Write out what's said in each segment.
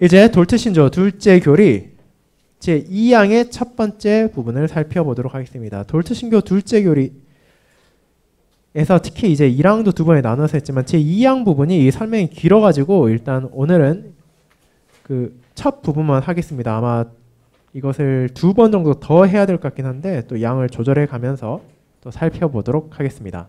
이제 돌트신조 둘째 교리 제2항의 첫 번째 부분을 살펴보도록 하겠습니다. 돌트신교 둘째 교리에서 특히 이제 1항도 두 번에 나눠서 했지만 제2항 부분이 이 설명이 길어가지고 일단 오늘은 그 첫 부분만 하겠습니다. 아마 이것을 두 번 정도 더 해야 될 것 같긴 한데 또 양을 조절해 가면서 또 살펴보도록 하겠습니다.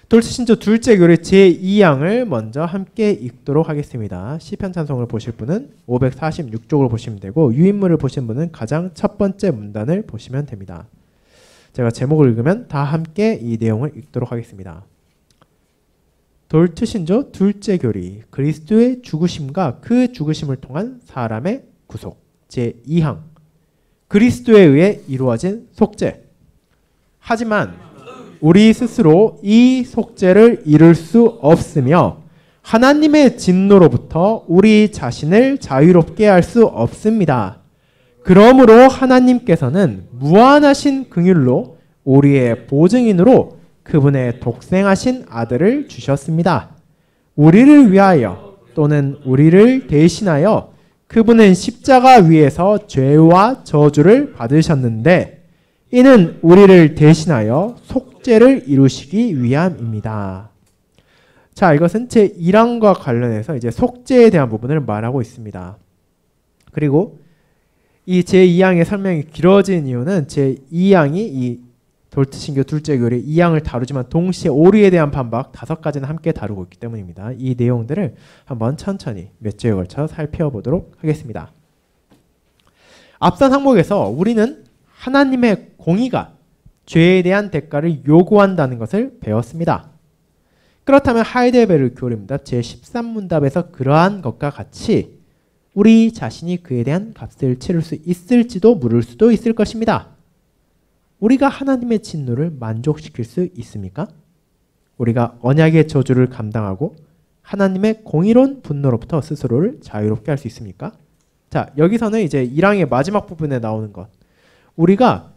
돌트신조 둘째 교리 제2항을 먼저 함께 읽도록 하겠습니다. 시편 찬송을 보실 분은 546쪽을 보시면 되고 유인물을 보신 분은 가장 첫 번째 문단을 보시면 됩니다. 제가 제목을 읽으면 다 함께 이 내용을 읽도록 하겠습니다. 돌트신조 둘째 교리 그리스도의 죽으심과 그 죽으심을 통한 사람의 구속 제2항 그리스도에 의해 이루어진 속죄. 하지만 우리 스스로 이 속죄를 이룰 수 없으며 하나님의 진노로부터 우리 자신을 자유롭게 할 수 없습니다. 그러므로 하나님께서는 무한하신 긍휼로 우리의 보증인으로 그분의 독생하신 아들을 주셨습니다. 우리를 위하여 또는 우리를 대신하여 그분은 십자가 위에서 죄와 저주를 받으셨는데 이는 우리를 대신하여 속죄를 이루시기 위함입니다. 자, 이것은 제1항과 관련해서 이제 속죄에 대한 부분을 말하고 있습니다. 그리고 이 제2항의 설명이 길어진 이유는 제2항이 이 돌트신교 둘째 교리 2항을 다루지만 동시에 오류에 대한 반박 5가지는 함께 다루고 있기 때문입니다. 이 내용들을 한번 천천히 몇 주에 걸쳐 살펴보도록 하겠습니다. 앞선 항목에서 우리는 하나님의 공의가 죄에 대한 대가를 요구한다는 것을 배웠습니다. 그렇다면 하이델베르 교리문답 제13문답에서 그러한 것과 같이 우리 자신이 그에 대한 값을 치를 수 있을지도 물을 수도 있을 것입니다. 우리가 하나님의 진노를 만족시킬 수 있습니까? 우리가 언약의 저주를 감당하고 하나님의 공의로운 분노로부터 스스로를 자유롭게 할 수 있습니까? 자, 여기서는 이제 1항의 마지막 부분에 나오는 것. 우리가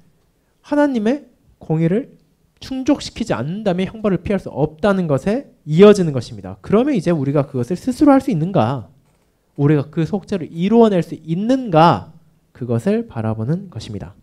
하나님의 공의를 충족시키지 않는다면 형벌을 피할 수 없다는 것에 이어지는 것입니다. 그러면 이제 우리가 그것을 스스로 할 수 있는가? 우리가 그 속죄를 이루어낼 수 있는가? 그것을 바라보는 것입니다.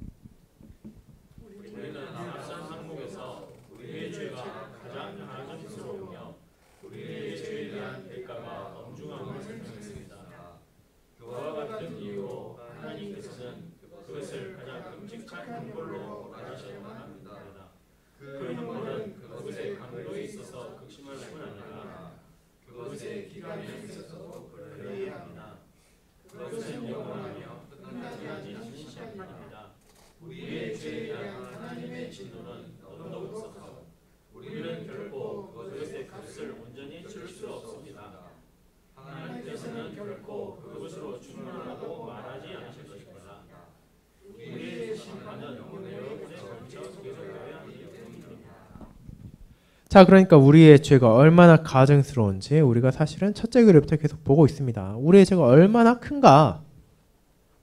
자, 그러니까 우리의 죄가 얼마나 가증스러운지 우리가 사실은 첫째 교리부터 계속 보고 있습니다. 우리의 죄가 얼마나 큰가?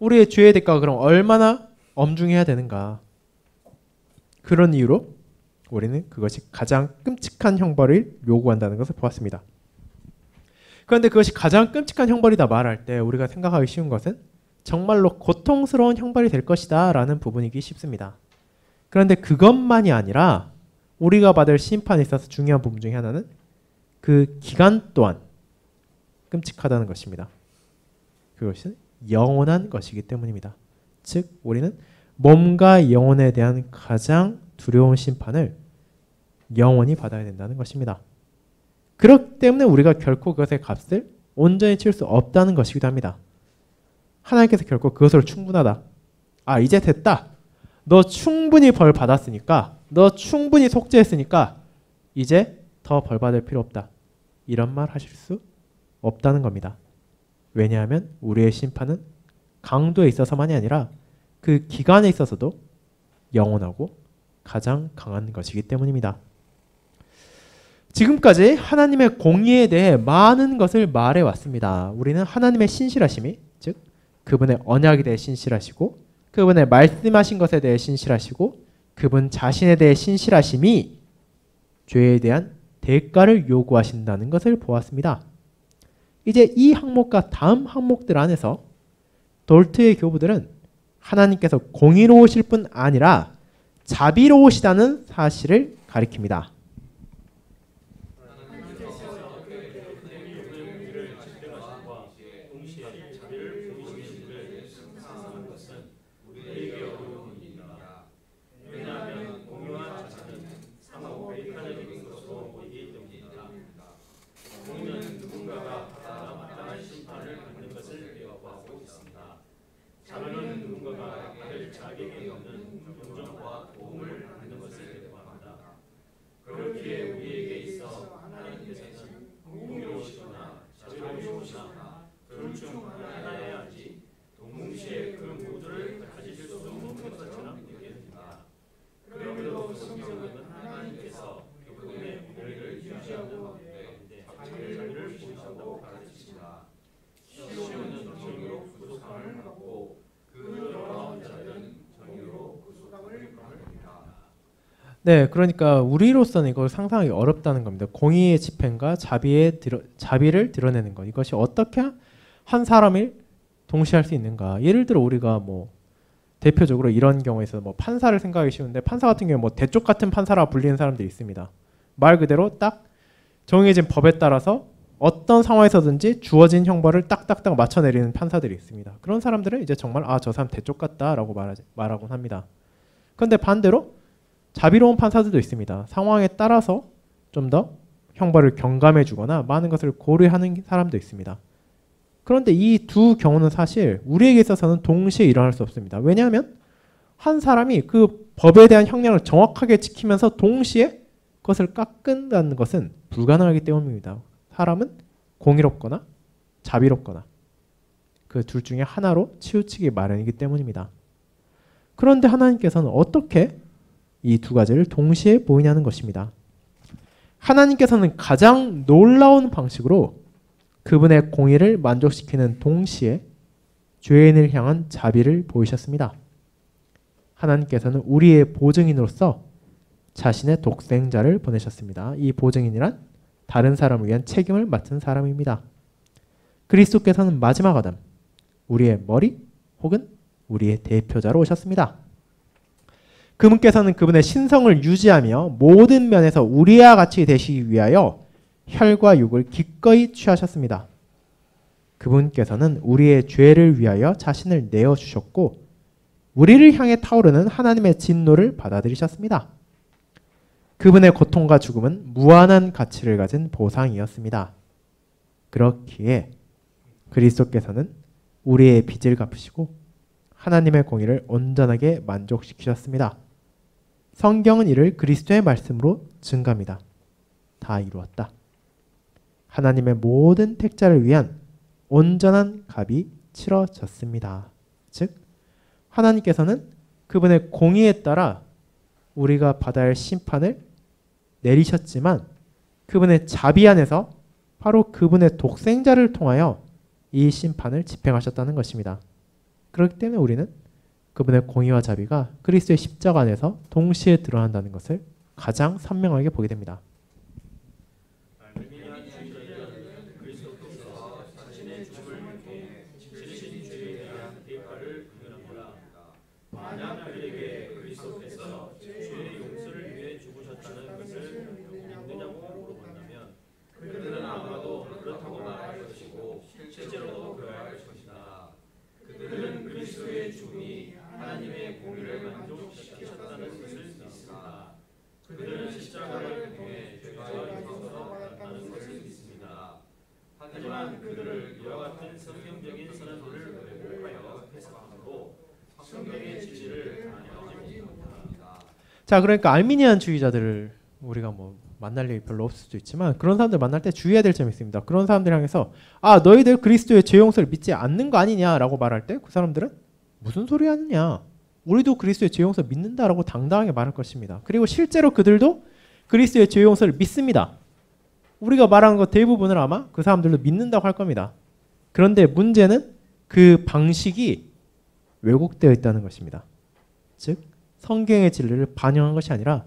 우리의 죄의 대가가 그럼 얼마나 엄중해야 되는가? 그런 이유로 우리는 그것이 가장 끔찍한 형벌을 요구한다는 것을 보았습니다. 그런데 그것이 가장 끔찍한 형벌이다 말할 때 우리가 생각하기 쉬운 것은 정말로 고통스러운 형벌이 될 것이다 라는 부분이기 쉽습니다. 그런데 그것만이 아니라 우리가 받을 심판에 있어서 중요한 부분 중에 하나는 그 기간 또한 끔찍하다는 것입니다. 그것은 영원한 것이기 때문입니다. 즉 우리는 몸과 영혼에 대한 가장 두려운 심판을 영원히 받아야 된다는 것입니다. 그렇기 때문에 우리가 결코 그것의 값을 온전히 칠 수 없다는 것이기도 합니다. 하나님께서 결코 그것으로 충분하다. 아, 이제 됐다. 너 충분히 벌 받았으니까, 너 충분히 속죄했으니까 이제 더 벌 받을 필요 없다. 이런 말 하실 수 없다는 겁니다. 왜냐하면 우리의 심판은 강도에 있어서만이 아니라 그 기간에 있어서도 영원하고 가장 강한 것이기 때문입니다. 지금까지 하나님의 공의에 대해 많은 것을 말해왔습니다. 우리는 하나님의 신실하심이, 즉 그분의 언약에 대해 신실하시고 그분의 말씀하신 것에 대해 신실하시고 그분 자신에 대해 신실하심이 죄에 대한 대가를 요구하신다는 것을 보았습니다. 이제 이 항목과 다음 항목들 안에서 돌트의 교부들은 하나님께서 공의로우실 뿐 아니라 자비로우시다는 사실을 가리킵니다. 네, 그러니까 우리로서는 이걸 상상하기 어렵다는 겁니다. 공의의 집행과 자비를 드러내는 것. 이것이 어떻게 한 사람을 동시에 할 수 있는가. 예를 들어 우리가 뭐 대표적으로 이런 경우에서 뭐 판사를 생각하기 쉬운데 판사 같은 경우 뭐 대쪽 같은 판사라 불리는 사람들이 있습니다. 말 그대로 딱 정해진 법에 따라서 어떤 상황에서든지 주어진 형벌을 딱딱딱 맞춰 내리는 판사들이 있습니다. 그런 사람들은 이제 정말 저 사람 대쪽 같다라고 말하곤 합니다. 그런데 반대로 자비로운 판사들도 있습니다. 상황에 따라서 좀 더 형벌을 경감해 주거나 많은 것을 고려하는 사람도 있습니다. 그런데 이 두 경우는 사실 우리에게 있어서는 동시에 일어날 수 없습니다. 왜냐하면 한 사람이 그 법에 대한 형량을 정확하게 지키면서 동시에 그것을 깎는다는 것은 불가능하기 때문입니다. 사람은 공의롭거나 자비롭거나 그 둘 중에 하나로 치우치기 마련이기 때문입니다. 그런데 하나님께서는 어떻게 이 두 가지를 동시에 보이냐는 것입니다. 하나님께서는 가장 놀라운 방식으로 그분의 공의를 만족시키는 동시에 죄인을 향한 자비를 보이셨습니다. 하나님께서는 우리의 보증인으로서 자신의 독생자를 보내셨습니다. 이 보증인이란 다른 사람을 위한 책임을 맡은 사람입니다. 그리스도께서는 마지막 아담, 우리의 머리 혹은 우리의 대표자로 오셨습니다. 그분께서는 그분의 신성을 유지하며 모든 면에서 우리와 같이 되시기 위하여 혈과 육을 기꺼이 취하셨습니다. 그분께서는 우리의 죄를 위하여 자신을 내어주셨고 우리를 향해 타오르는 하나님의 진노를 받아들이셨습니다. 그분의 고통과 죽음은 무한한 가치를 가진 보상이었습니다. 그렇기에 그리스도께서는 우리의 빚을 갚으시고 하나님의 공의를 온전하게 만족시키셨습니다. 성경은 이를 그리스도의 말씀으로 증가합니다. 다 이루었다. 하나님의 모든 택자를 위한 온전한 값이 치러졌습니다. 즉 하나님께서는 그분의 공의에 따라 우리가 받아야 할 심판을 내리셨지만 그분의 자비 안에서 바로 그분의 독생자를 통하여 이 심판을 집행하셨다는 것입니다. 그렇기 때문에 우리는 그분의 공의와 자비가 그리스도의 십자가 안에서 동시에 드러난다는 것을 가장 선명하게 보게 됩니다. 자, 그러니까 알미니안주의자들을 우리가 뭐 만날 일이 별로 없을 수도 있지만 그런 사람들 만날 때 주의해야 될 점이 있습니다. 그런 사람들 향해서 너희들 그리스도의 죄 용서를 믿지 않는 거 아니냐라고 말할 때 그 사람들은 무슨 소리 하느냐, 우리도 그리스도의 죄 용서 믿는다라고 당당하게 말할 것입니다. 그리고 실제로 그들도 그리스도의 죄 용서를 믿습니다. 우리가 말하는 것 대부분을 아마 그 사람들도 믿는다고 할 겁니다. 그런데 문제는 그 방식이 왜곡되어 있다는 것입니다. 즉 성경의 진리를 반영한 것이 아니라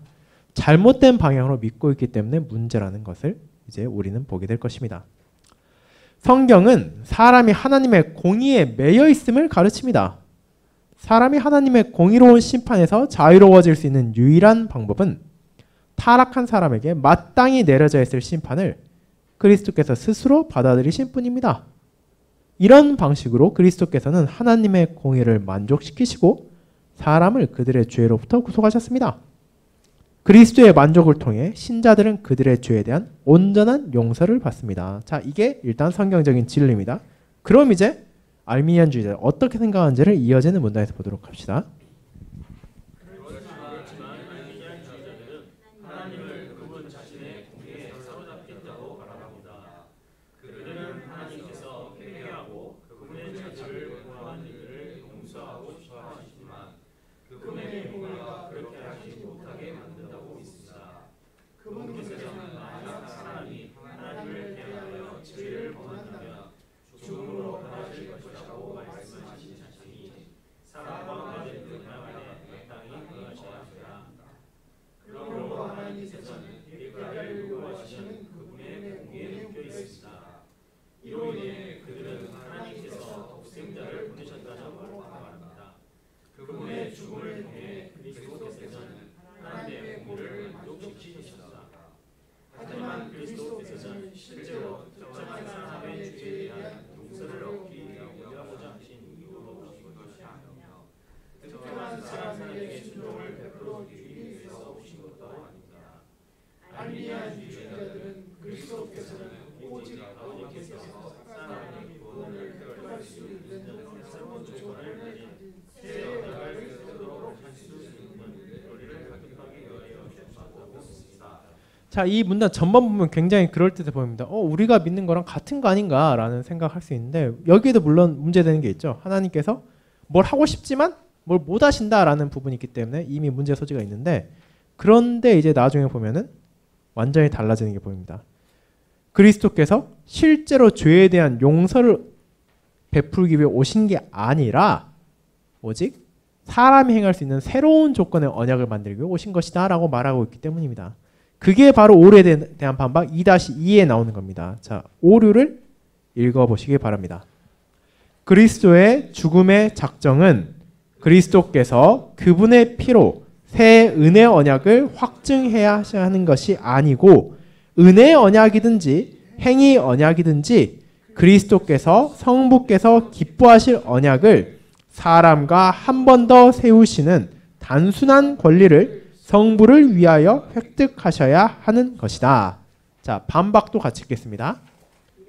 잘못된 방향으로 믿고 있기 때문에 문제라는 것을 이제 우리는 보게 될 것입니다. 성경은 사람이 하나님의 공의에 매여 있음을 가르칩니다. 사람이 하나님의 공의로운 심판에서 자유로워질 수 있는 유일한 방법은 타락한 사람에게 마땅히 내려져 있을 심판을 그리스도께서 스스로 받아들이신 뿐입니다. 이런 방식으로 그리스도께서는 하나님의 공의를 만족시키시고 사람을 그들의 죄로부터 구속하셨습니다. 그리스도의 만족을 통해 신자들은 그들의 죄에 대한 온전한 용서를 받습니다. 자, 이게 일단 성경적인 진리입니다. 그럼 이제 알미니안주의자들 어떻게 생각하는지를 이어지는 문단에서 보도록 합시다. 자, 이 문단 전반 보면 굉장히 그럴듯해 보입니다. 우리가 믿는 거랑 같은 거 아닌가 라는 생각할 수 있는데 여기에도 물론 문제되는 게 있죠. 하나님께서 뭘 하고 싶지만 뭘 못 하신다라는 부분이 있기 때문에 이미 문제 소지가 있는데, 그런데 이제 나중에 보면은 완전히 달라지는 게 보입니다. 그리스도께서 실제로 죄에 대한 용서를 베풀기 위해 오신 게 아니라 오직 사람이 행할 수 있는 새로운 조건의 언약을 만들기 위해 오신 것이다 라고 말하고 있기 때문입니다. 그게 바로 오류에 대한 반박 2-2에 나오는 겁니다. 자, 오류를 읽어보시기 바랍니다. 그리스도의 죽음의 작정은 그리스도께서 그분의 피로 새 은혜 언약을 확증해야 하는 것이 아니고, 은혜 언약이든지 행위 언약이든지 그리스도께서 성부께서 기뻐하실 언약을 사람과 한 번 더 세우시는 단순한 권리를 성부를 위하여 획득하셔야 하는 것이다. 자, 반박도 같이 읽겠습니다.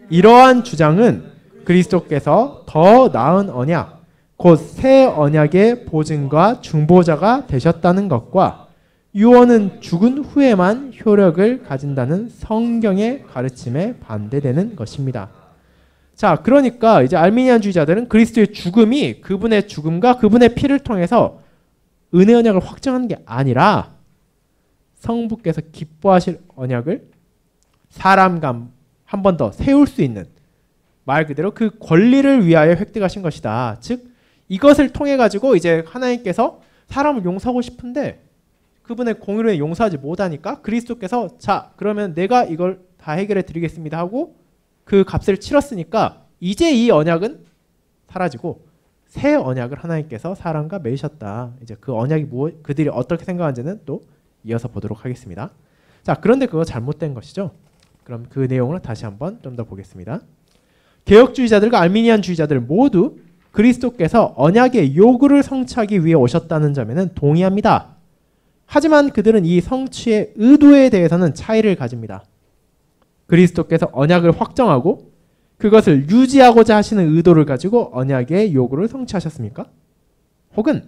이러한 주장은 그리스도께서 더 나은 언약, 곧 새 언약의 보증과 중보자가 되셨다는 것과 유언은 죽은 후에만 효력을 가진다는 성경의 가르침에 반대되는 것입니다. 자, 그러니까 이제 알미니안주의자들은 그리스도의 죽음이 그분의 죽음과 그분의 피를 통해서 은혜 언약을 확정하는 게 아니라 성부께서 기뻐하실 언약을 사람과 한 번 더 세울 수 있는, 말 그대로 그 권리를 위하여 획득하신 것이다. 즉 이것을 통해 가지고 이제 하나님께서 사람을 용서하고 싶은데 그분의 공의로 용서하지 못하니까 그리스도께서 자, 그러면 내가 이걸 다 해결해 드리겠습니다 하고 그 값을 치렀으니까 이제 이 언약은 사라지고 새 언약을 하나님께서 사람과 맺으셨다. 이제 그 언약이 그들이 어떻게 생각하는지는 또 이어서 보도록 하겠습니다. 자, 그런데 그거 잘못된 것이죠. 그럼 그 내용을 다시 한번 좀 더 보겠습니다. 개혁주의자들과 알미니안주의자들 모두 그리스도께서 언약의 요구를 성취하기 위해 오셨다는 점에는 동의합니다. 하지만 그들은 이 성취의 의도에 대해서는 차이를 가집니다. 그리스도께서 언약을 확정하고 그것을 유지하고자 하시는 의도를 가지고 언약의 요구를 성취하셨습니까? 혹은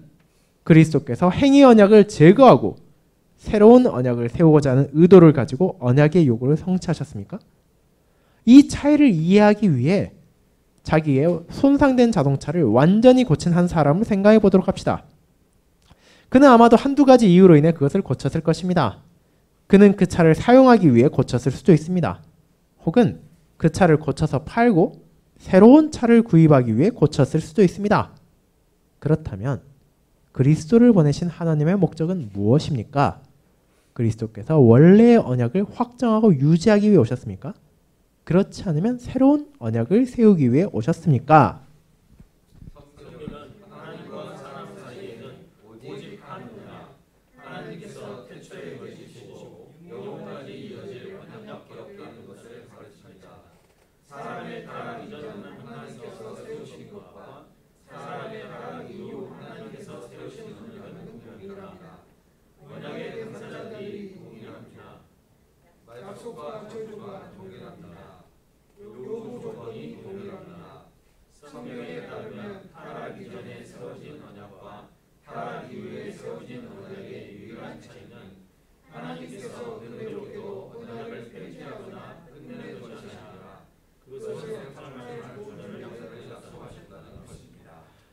그리스도께서 행위 언약을 제거하고 새로운 언약을 세우고자 하는 의도를 가지고 언약의 요구를 성취하셨습니까? 이 차이를 이해하기 위해 자기의 손상된 자동차를 완전히 고친 한 사람을 생각해 보도록 합시다. 그는 아마도 한두 가지 이유로 인해 그것을 고쳤을 것입니다. 그는 그 차를 사용하기 위해 고쳤을 수도 있습니다. 혹은 그 차를 고쳐서 팔고 새로운 차를 구입하기 위해 고쳤을 수도 있습니다. 그렇다면 그리스도를 보내신 하나님의 목적은 무엇입니까? 그리스도께서 원래의 언약을 확정하고 유지하기 위해 오셨습니까? 그렇지 않으면 새로운 언약을 세우기 위해 오셨습니까?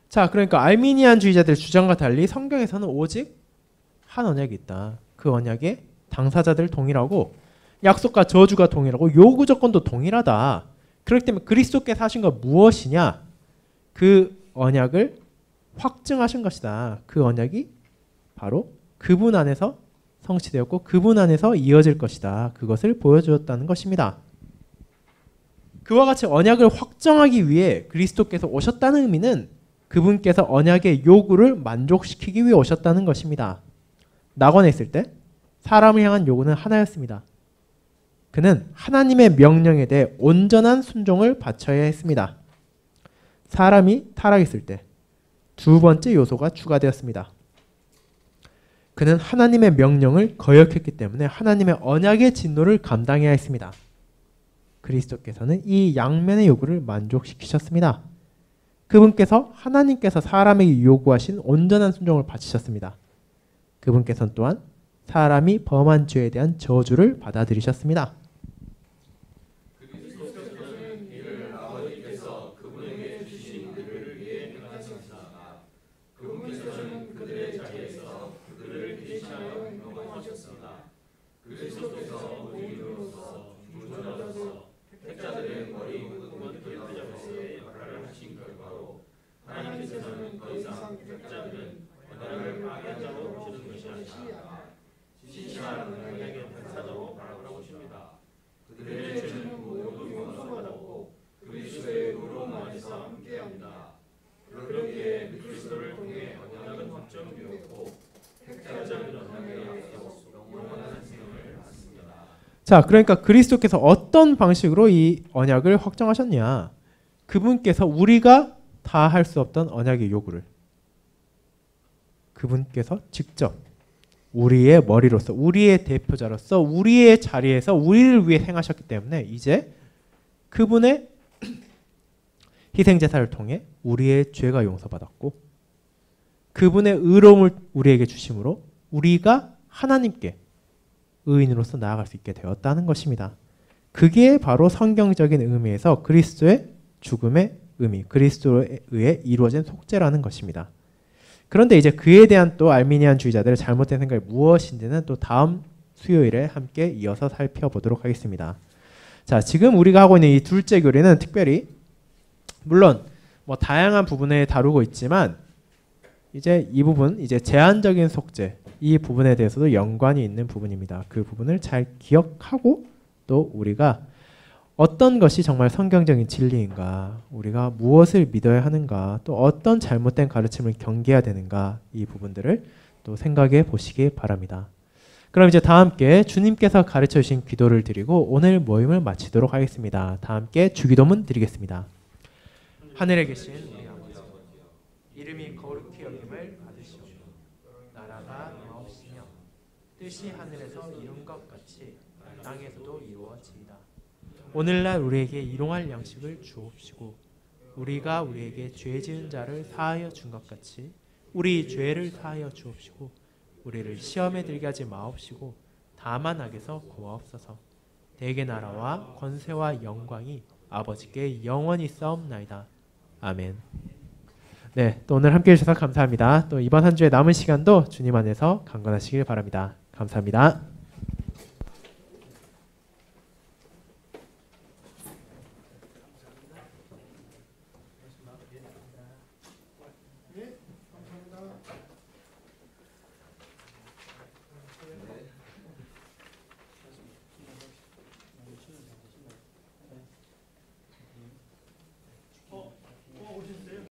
자, 그러니까 알미니안주의자들 주장과 달리 성경에서는 오직 한 언약이 있다. 그 언약의 당사자들 동일하고 약속과 저주가 동일하고 요구 조건도 동일하다. 그렇기 때문에 그리스도께서 하신 건 무엇이냐? 그 언약을 확증하신 것이다. 그 언약이 바로 그분 안에서 성취되었고 그분 안에서 이어질 것이다. 그것을 보여주었다는 것입니다. 그와 같이 언약을 확정하기 위해 그리스도께서 오셨다는 의미는 그분께서 언약의 요구를 만족시키기 위해 오셨다는 것입니다. 낙원에 있을 때 사람을 향한 요구는 하나였습니다. 그는 하나님의 명령에 대해 온전한 순종을 바쳐야 했습니다. 사람이 타락했을 때 두 번째 요소가 추가되었습니다. 그는 하나님의 명령을 거역했기 때문에 하나님의 언약의 진노를 감당해야 했습니다. 그리스도께서는 이 양면의 요구를 만족시키셨습니다. 그분께서 하나님께서 사람에게 요구하신 온전한 순종을 바치셨습니다. 그분께서는 또한 사람이 범한 죄에 대한 저주를 받아들이셨습니다. 자, 그러니까 그리스도께서 어떤 방식으로 이 언약을 확정하셨냐? 그분께서 우리가 다 할 수 없던 언약의 요구를 그분께서 직접 우리의 머리로서 우리의 대표자로서 우리의 자리에서 우리를 위해 행하셨기 때문에 이제 그분의 희생제사를 통해 우리의 죄가 용서받았고 그분의 의로움을 우리에게 주심으로 우리가 하나님께 의인으로서 나아갈 수 있게 되었다는 것입니다. 그게 바로 성경적인 의미에서 그리스도의 죽음의 의미, 그리스도에 의해 이루어진 속죄라는 것입니다. 그런데 이제 그에 대한 또 알미니안주의자들의 잘못된 생각이 무엇인지는 또 다음 수요일에 함께 이어서 살펴보도록 하겠습니다. 자, 지금 우리가 하고 있는 이 둘째 교리는 특별히 물론 뭐 다양한 부분에 다루고 있지만 이제 이 부분, 이제 제한적인 속죄 이 부분에 대해서도 연관이 있는 부분입니다. 그 부분을 잘 기억하고 또 우리가 어떤 것이 정말 성경적인 진리인가, 우리가 무엇을 믿어야 하는가, 또 어떤 잘못된 가르침을 경계해야 되는가 이 부분들을 또 생각해 보시기 바랍니다. 그럼 이제 다 함께 주님께서 가르쳐 주신 기도를 드리고 오늘 모임을 마치도록 하겠습니다. 다 함께 주기도문 드리겠습니다. 하늘에 계신 우리 아버지, 이름이 거룩히 여김을 받으시오. 나라가 나옵시며 뜻이 하늘에서 이룬 것 같이 땅에서도 이루어지이다. 오늘날 우리에게 일용할 양식을 주옵시고 우리가 우리에게 죄 지은 자를 사하여 준 것 같이 우리 죄를 사하여 주옵시고 우리를 시험에 들게 하지 마옵시고 다만 악에서 구하옵소서. 대개 나라와 권세와 영광이 아버지께 영원히 싸움나이다. 아멘. 네, 또 오늘 함께해 주셔서 감사합니다. 또 이번 한 주의 남은 시간도 주님 안에서 강건하시길 바랍니다. 감사합니다.